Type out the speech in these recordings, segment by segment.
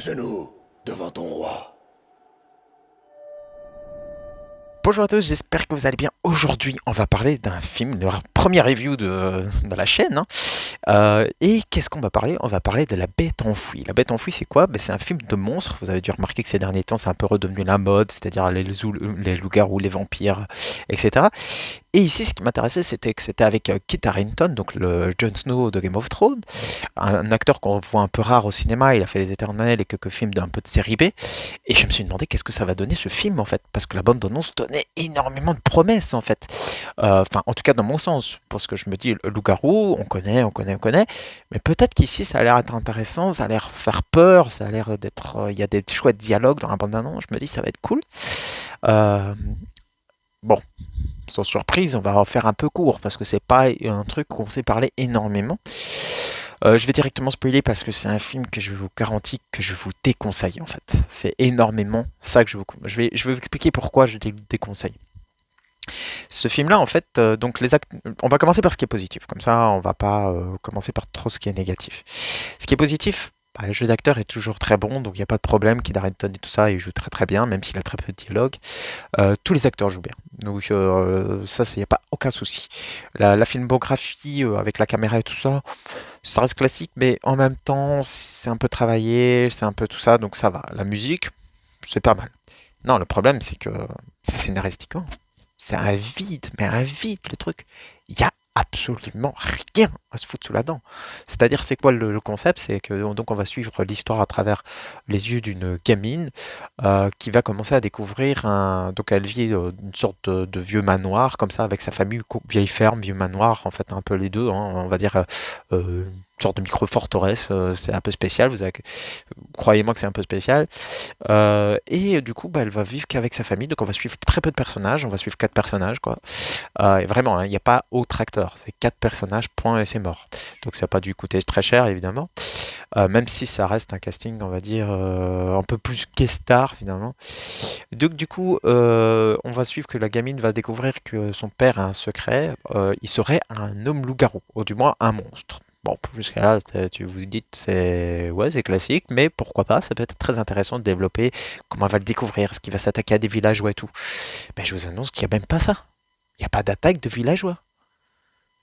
genoux devant ton roi. Bonjour à tous, j'espère que vous allez bien. Aujourd'hui, on va parler d'un film, de la première review de la chaîne, hein. Et qu'est-ce qu'on va parler? On va parler de La Bête Enfouie. La Bête Enfouie, c'est quoi? C'est un film de monstres. Vous avez dû remarquer que ces derniers temps, c'est un peu redevenu la mode, c'est-à-dire les loups-garous, les vampires, etc. Et ici, ce qui m'intéressait, c'était que c'était avec Kit Harington, donc le Jon Snow de Game of Thrones, un acteur qu'on voit un peu rare au cinéma. Il a fait Les Éternels et quelques films d'un peu de série B. Et je me suis demandé qu'est-ce que ça va donner ce film en fait, parce que la bande-annonce donnait énormément de promesses en fait. Enfin, en tout cas dans mon sens, parce que je me dis, le loup-garou, on connaît, mais peut-être qu'ici ça a l'air d'être intéressant, ça a l'air faire peur, ça a l'air d'être, il y a des chouettes dialogues dans la bande-annonce. Je me dis ça va être cool. Euh, bon, sans surprise, on va en faire un peu court parce que c'est pas un truc qu'on sait parler énormément. Je vais directement spoiler parce que c'est un film que je vous garantis que je vous déconseille en fait. C'est énormément ça que je vais vous expliquer pourquoi je le déconseille. Ce film-là, en fait, donc les actes, on va commencer par ce qui est positif. Comme ça, on va pas commencer par trop ce qui est négatif. Ce qui est positif, bah, le jeu d'acteur est toujours très bon, donc il n'y a pas de problème. Kid Harington et tout ça, il joue très très bien, même s'il a très peu de dialogue. Tous les acteurs jouent bien. Donc ça, il n'y a pas aucun souci. La filmographie avec la caméra et tout ça, ça reste classique, mais en même temps, c'est un peu travaillé, c'est un peu tout ça, donc ça va. La musique, c'est pas mal. Non, le problème, c'est que c'est scénaristiquement. C'est un vide, mais un vide, le truc. Il y a absolument rien à se foutre sous la dent. C'est-à-dire, c'est quoi le concept? C'est que donc on va suivre l'histoire à travers les yeux d'une gamine qui va commencer à découvrir un. Donc elle vit une sorte de vieux manoir comme ça avec sa famille, vieille ferme, vieux manoir, en fait un peu les deux, hein, on va dire une sorte de micro-forteresse, c'est un peu spécial, croyez-moi que c'est un peu spécial. Et du coup, bah, elle va vivre qu'avec sa famille, donc on va suivre très peu de personnages, on va suivre quatre personnages, quoi. Et vraiment, hein, il n'y a pas autre acteur, c'est quatre personnages, point, et c'est mort. Donc ça n'a pas dû coûter très cher, évidemment. Même si ça reste un casting, on va dire, un peu plus guest star, finalement. Donc du coup, on va suivre que la gamine va découvrir que son père a un secret, il serait un homme loup-garou, ou du moins un monstre. Bon, jusqu'à là, tu vous dites, c'est ouais, c'est classique, mais pourquoi pas, ça peut être très intéressant de développer comment elle va le découvrir, ce qui va s'attaquer à des villageois et tout. Ben, je vous annonce qu'il n'y a même pas ça. Il n'y a pas d'attaque de villageois.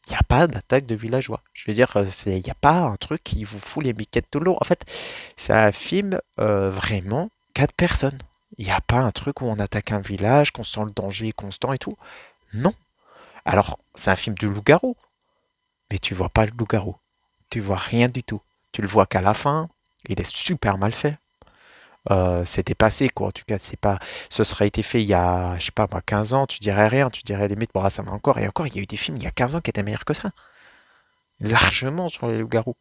Il n'y a pas d'attaque de villageois. Je veux dire, il n'y a pas un truc qui vous fout les miquettes tout le long. En fait, c'est un film vraiment quatre personnes. Il n'y a pas un truc où on attaque un village, qu'on sent le danger constant et tout. Non. Alors, c'est un film de loup-garou, mais tu vois pas le loup-garou. Tu vois rien du tout. Tu le vois qu'à la fin, il est super mal fait. C'est dépassé, quoi. En tout cas, c'est pas, ce serait été fait il y a, je sais pas moi, 15 ans, tu dirais rien, tu dirais limite, bon, ah, ça m'a encore, et encore, il y a eu des films il y a 15 ans qui étaient meilleurs que ça. Largement sur les loups-garous.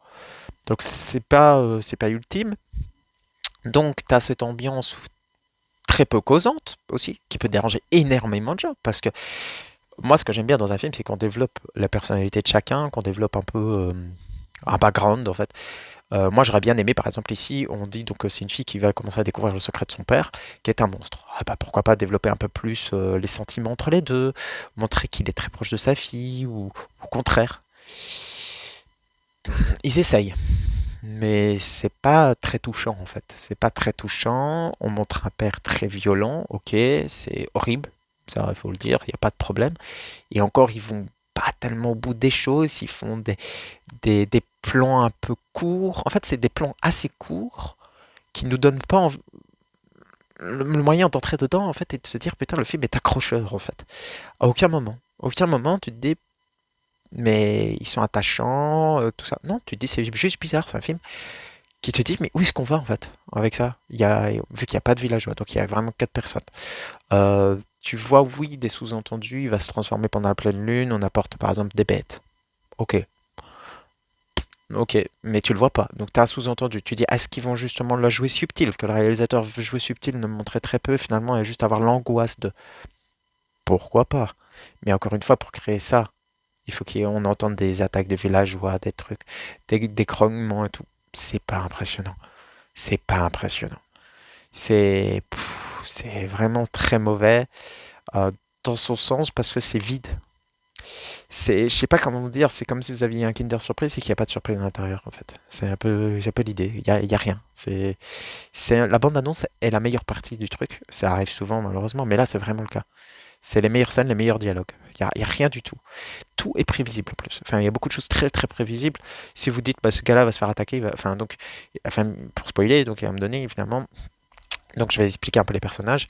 Donc, c'est pas ultime. Donc, tu as cette ambiance très peu causante aussi, qui peut déranger énormément de gens, parce que moi, ce que j'aime bien dans un film, c'est qu'on développe la personnalité de chacun, qu'on développe un peu un background, en fait. Moi, j'aurais bien aimé, par exemple, ici, on dit donc que c'est une fille qui va commencer à découvrir le secret de son père, qui est un monstre. Ah bah, pourquoi pas développer un peu plus les sentiments entre les deux, montrer qu'il est très proche de sa fille, ou au contraire. Ils essayent, mais c'est pas très touchant, en fait. C'est pas très touchant. On montre un père très violent, ok, c'est horrible, ça, il faut le dire, il n'y a pas de problème. Et encore, ils vont pas tellement au bout des choses, ils font des plans un peu courts. En fait, c'est des plans assez courts qui nous donnent pas le moyen d'entrer dedans, en fait, et de se dire, putain, le film est accrocheur, en fait. À aucun moment. Aucun moment, tu te dis, mais ils sont attachants, tout ça. Non, tu te dis, c'est juste bizarre, c'est un film qui te dit, mais où est-ce qu'on va, en fait, avec ça? Vu qu'il n'y a pas de villageois, donc il y a vraiment quatre personnes. Tu vois, oui, des sous-entendus, il va se transformer pendant la pleine lune, on apporte par exemple des bêtes. Ok, ok, mais tu le vois pas. Donc tu as un sous-entendu. Tu dis, est-ce qu'ils vont justement la jouer subtil? Que le réalisateur veut jouer subtil, ne montrer très peu, finalement, et juste avoir l'angoisse de pourquoi pas. Mais encore une fois, pour créer ça, il faut qu'on entende des attaques de villageois, des trucs, des grognements et tout. C'est pas impressionnant. C'est pas impressionnant. C'est vraiment très mauvais euh, dans son sens parce que c'est vide. Je sais pas comment vous dire, c'est comme si vous aviez un Kinder Surprise et qu'il n'y a pas de surprise à l'intérieur, en fait. C'est un peu l'idée. Il y a rien. La bande-annonce est la meilleure partie du truc. Ça arrive souvent, malheureusement, mais là, c'est vraiment le cas. C'est les meilleures scènes, les meilleurs dialogues. Il y a rien du tout. Tout est prévisible en plus. Enfin, il y a beaucoup de choses très très prévisibles. Si vous dites, bah, ce gars-là va se faire attaquer, enfin, pour spoiler, donc il va me donner évidemment. Donc je vais expliquer un peu les personnages.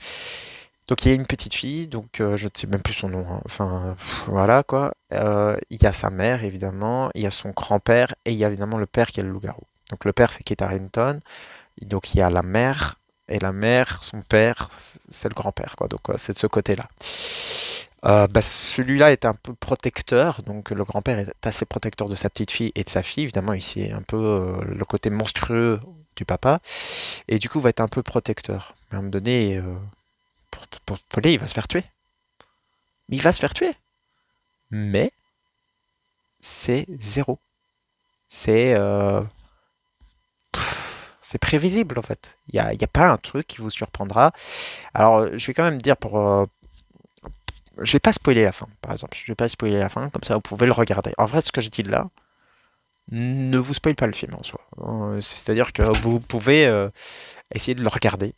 Donc il y a une petite fille, donc je ne sais même plus son nom, hein. Enfin voilà quoi. Il y a sa mère évidemment, il y a son grand-père et il y a évidemment le père qui est le loup-garou. Donc le père c'est Kit Harington, donc il y a la mère et la mère, son père, c'est le grand-père quoi. Donc c'est de ce côté-là. Bah, celui-là est un peu protecteur, donc le grand-père est assez protecteur de sa petite fille et de sa fille. Évidemment, ici est un peu le côté monstrueux du papa, et du coup va être un peu protecteur. Mais à un moment donné, pour Paulie, il va se faire tuer. Mais il va se faire tuer. Mais c'est zéro. C'est c'est prévisible en fait. Il y a pas un truc qui vous surprendra. Alors je vais quand même dire je vais pas spoiler la fin, par exemple. Je vais pas spoiler la fin, comme ça vous pouvez le regarder. En vrai, ce que j'ai dit là ne vous spoil pas le film en soi. C'est-à-dire que vous pouvez essayer de le regarder.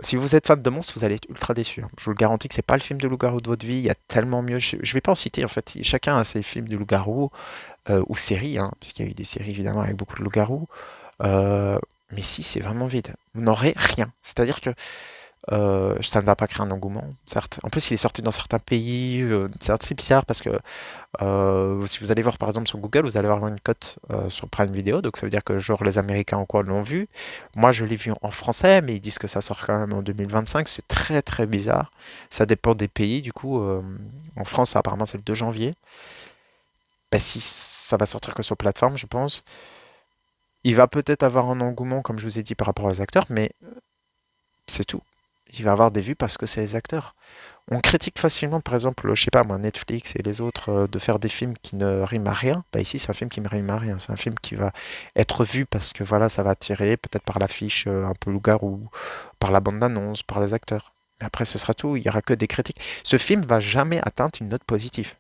Si vous êtes fan de monstres, vous allez être ultra déçu, hein. Je vous le garantis que c'est pas le film de loup-garou de votre vie. Il y a tellement mieux. Je vais pas en citer en fait. Chacun a ses films de loup-garou ou séries, hein, parce qu'il y a eu des séries évidemment avec beaucoup de loup-garou. Euh, mais si, c'est vraiment vide. Vous n'aurez rien. C'est-à-dire que ça ne va pas créer un engouement, certes. En plus, il est sorti dans certains pays. Certes, c'est bizarre parce que si vous allez voir par exemple sur Google, vous allez avoir une cote sur Prime Video. Donc ça veut dire que genre les Américains ou quoi l'ont vu. Moi, je l'ai vu en français, mais ils disent que ça sort quand même en 2025. C'est très très bizarre. Ça dépend des pays. Du coup, en France, apparemment, c'est le 2 janvier. Ben, si ça va sortir que sur plateforme, je pense. Il va peut-être avoir un engouement, comme je vous ai dit, par rapport aux acteurs, mais c'est tout. Il va avoir des vues parce que c'est les acteurs. On critique facilement, par exemple, je sais pas moi, Netflix et les autres, de faire des films qui ne riment à rien. Bah ici, c'est un film qui ne rime à rien. C'est un film qui va être vu parce que voilà, ça va attirer, peut-être par l'affiche un peu loup-garou, par la bande-annonce, par les acteurs. Mais après, ce sera tout. Il y aura que des critiques. Ce film va jamais atteindre une note positive.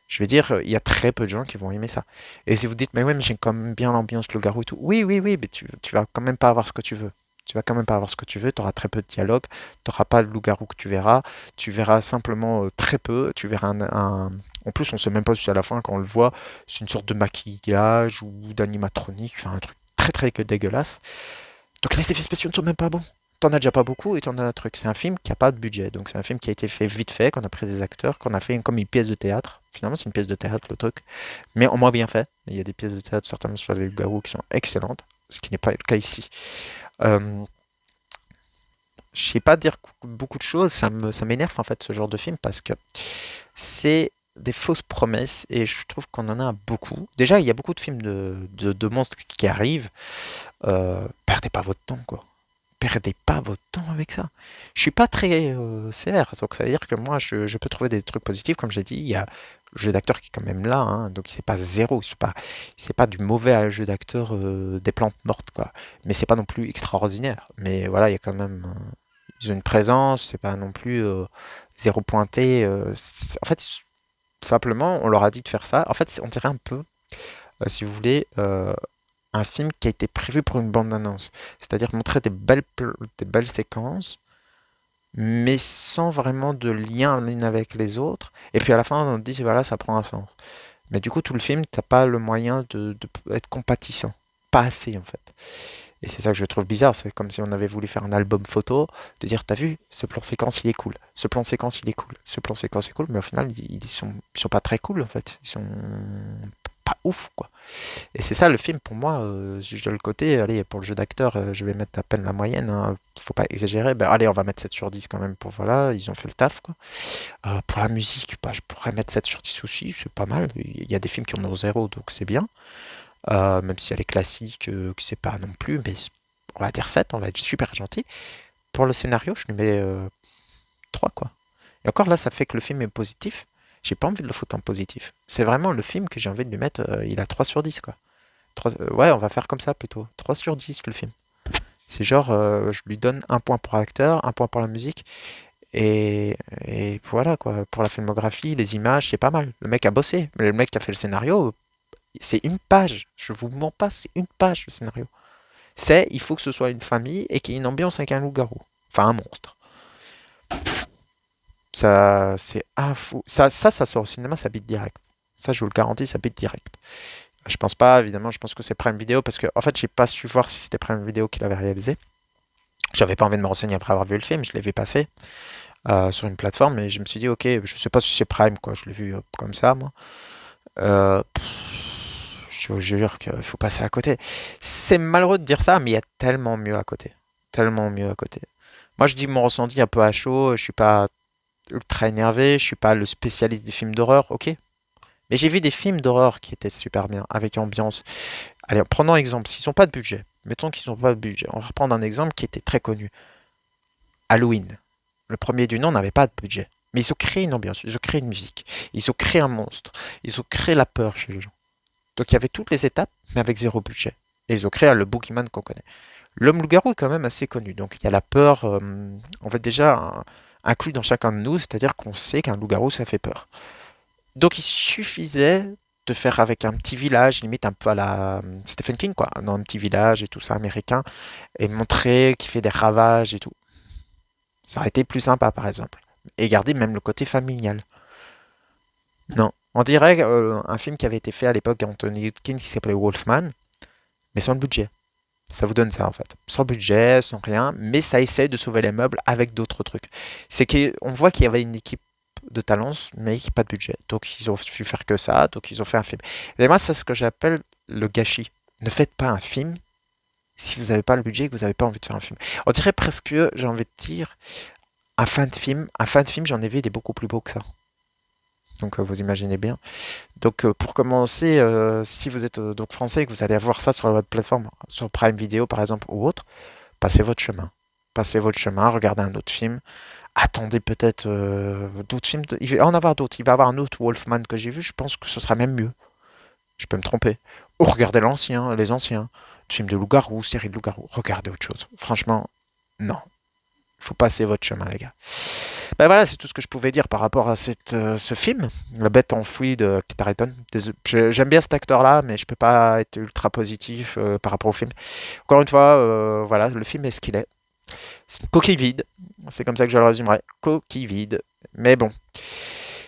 Je vais dire, il y a très peu de gens qui vont aimer ça. Et si vous dites, mais ouais, mais j'aime quand même bien l'ambiance, le garou et tout. Oui, oui, oui, mais tu vas quand même pas avoir ce que tu veux. Tu vas quand même pas avoir ce que tu veux, tu auras très peu de dialogue, tu n'auras pas le loup-garou que tu verras simplement très peu, tu verras En plus, on sait même pas si à la fin, quand on le voit, c'est une sorte de maquillage ou d'animatronique, enfin un truc très très dégueulasse. Donc les effets spéciaux ne sont même pas bons. T'en as déjà pas beaucoup et t'en as un truc. C'est un film qui a pas de budget. Donc c'est un film qui a été fait vite fait, qu'on a pris des acteurs, qu'on a fait comme une pièce de théâtre. Finalement, c'est une pièce de théâtre le truc. Mais en moins bien fait. Il y a des pièces de théâtre, certainement sur les Garou, qui sont excellentes. Ce qui n'est pas le cas ici. Euh, je sais pas dire beaucoup de choses. Ça m'énerve en fait ce genre de film parce que c'est des fausses promesses et je trouve qu'on en a beaucoup. Déjà, il y a beaucoup de films de monstres qui arrivent. Perdez pas votre temps, quoi. Perdez pas votre temps avec ça. Je suis pas très sévère, donc ça veut dire que moi je peux trouver des trucs positifs, comme j'ai dit, il y a le jeu d'acteur qui est quand même là, hein, donc c'est pas zéro, c'est pas du mauvais jeu d'acteur des plantes mortes quoi, mais c'est pas non plus extraordinaire. Mais voilà, il y a quand même ils ont une présence, c'est pas non plus zéro pointé. En fait, simplement on leur a dit de faire ça. En fait, on dirait un peu, si vous voulez, un film qui a été prévu pour une bande-annonce. C'est-à-dire montrer des belles séquences, mais sans vraiment de lien l'une avec les autres. Et puis à la fin, on te dit, voilà, ça prend un sens. Mais du coup, tout le film, t'as pas le moyen de être compatissant. Pas assez, en fait. Et c'est ça que je trouve bizarre. C'est comme si on avait voulu faire un album photo, de dire, t'as vu, ce plan séquence, il est cool. Ce plan séquence, il est cool. Ce plan séquence est cool, mais au final, ils sont pas très cool, en fait. Ils sont pas ouf, quoi. Et c'est ça le film pour moi. Si je dois le côté, allez, pour le jeu d'acteur, je vais mettre à peine la moyenne, hein, faut pas exagérer. Ben, allez, on va mettre 7 sur 10 quand même pour voilà, ils ont fait le taf quoi. Pour la musique, bah, je pourrais mettre 7 sur 10 aussi, c'est pas mal. Il y a des films qui en ont zéro, donc c'est bien. Même si elle est classique, que c'est pas non plus, mais on va dire 7, on va être super gentil. Pour le scénario, je lui mets 3 quoi. Et encore là, ça fait que le film est positif. J'ai pas envie de le foutre en positif. C'est vraiment le film que j'ai envie de lui mettre, il a 3 sur 10 quoi. Ouais, on va faire comme ça plutôt. 3 sur 10 le film. C'est genre, je lui donne un point pour l'acteur, un point pour la musique, Et voilà quoi, pour la filmographie, les images, c'est pas mal. Le mec a bossé, mais le mec qui a fait le scénario, c'est une page. Je vous mens pas, c'est une page le scénario. C'est, il faut que ce soit une famille et qu'il y ait une ambiance avec un loup-garou. Enfin, un monstre. Ça, c'est un fou. Ça sort au cinéma, ça bite direct. Ça, je vous le garantis, ça bite direct. Je pense pas, évidemment, je pense que c'est Prime Video parce que, en fait, j'ai pas su voir si c'était Prime Video qui l'avait réalisé. J'avais pas envie de me renseigner après avoir vu le film, je l'ai vu passer sur une plateforme et je me suis dit, ok, je sais pas si c'est Prime, quoi, je l'ai vu comme ça, moi. Je vous jure qu'il faut passer à côté. C'est malheureux de dire ça, mais il y a tellement mieux à côté. Tellement mieux à côté. Moi, je dis mon ressenti un peu à chaud, je suis pas ultra énervé, je suis pas le spécialiste des films d'horreur, ok. Mais j'ai vu des films d'horreur qui étaient super bien, avec ambiance. Allez, prenons un exemple, s'ils n'ont pas de budget, mettons qu'ils n'ont pas de budget, on va reprendre un exemple qui était très connu. Halloween. Le premier du nom n'avait pas de budget. Mais ils ont créé une ambiance, ils ont créé une musique, ils ont créé un monstre, ils ont créé la peur chez les gens. Donc il y avait toutes les étapes, mais avec zéro budget. Et ils ont créé le boogeyman qu'on connaît. L'homme loup-garou est quand même assez connu, donc il y a la peur, en fait déjà inclus dans chacun de nous, c'est-à-dire qu'on sait qu'un loup-garou ça fait peur. Donc il suffisait de faire avec un petit village, limite un peu à la Stephen King, quoi, dans un petit village et tout ça américain, et montrer qu'il fait des ravages et tout. Ça aurait été plus sympa, par exemple. Et garder même le côté familial. Non. On dirait un film qui avait été fait à l'époque d'Anthony Hopkins qui s'appelait Wolfman, mais sans le budget. Ça vous donne ça en fait. Sans budget, sans rien, mais ça essaie de sauver les meubles avec d'autres trucs. C'est qu'on voit qu'il y avait une équipe de talents, mais qui pas de budget. Donc ils ont su faire que ça, donc ils ont fait un film. Et moi, c'est ce que j'appelle le gâchis. Ne faites pas un film si vous n'avez pas le budget et que vous n'avez pas envie de faire un film. On dirait presque, j'ai envie de dire, un fan de film, j'en ai vu des beaucoup plus beaux que ça. Donc vous imaginez bien. Donc pour commencer, si vous êtes donc français et que vous allez avoir ça sur votre plateforme, sur Prime Video par exemple ou autre, passez votre chemin. Passez votre chemin, regardez un autre film. Attendez peut-être d'autres films. Il va en avoir d'autres. Il va y avoir un autre Wolfman que j'ai vu. Je pense que ce sera même mieux. Je peux me tromper. Ou regardez l'ancien, les anciens. Film de loup-garou, série de loup-garou. Regardez autre chose. Franchement, non. Il faut passer votre chemin, les gars. Ben voilà, c'est tout ce que je pouvais dire par rapport à ce film, La Bête enfouie de Kit Harington. J'aime bien cet acteur-là, mais je peux pas être ultra positif par rapport au film. Encore une fois, voilà, le film est ce qu'il est. C'est une coquille vide. C'est comme ça que je le résumerai. Coquille vide. Mais bon.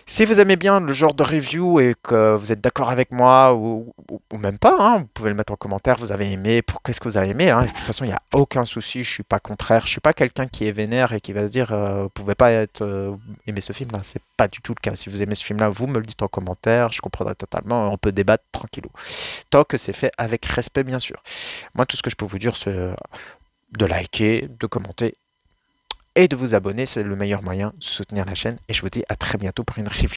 Si vous aimez bien le genre de review et que vous êtes d'accord avec moi ou même pas, hein, vous pouvez le mettre en commentaire. Vous avez aimé, pour qu'est-ce que vous avez aimé, hein. De toute façon, il n'y a aucun souci. Je suis pas contraire. Je suis pas quelqu'un qui est vénère et qui va se dire vous pouvez pas aimer ce film-là. C'est pas du tout le cas. Si vous aimez ce film-là, vous me le dites en commentaire. Je comprendrai totalement. On peut débattre tranquillou. Tant que c'est fait avec respect, bien sûr. Moi, tout ce que je peux vous dire, c'est de liker, de commenter et de vous abonner. C'est le meilleur moyen de soutenir la chaîne. Et je vous dis à très bientôt pour une review.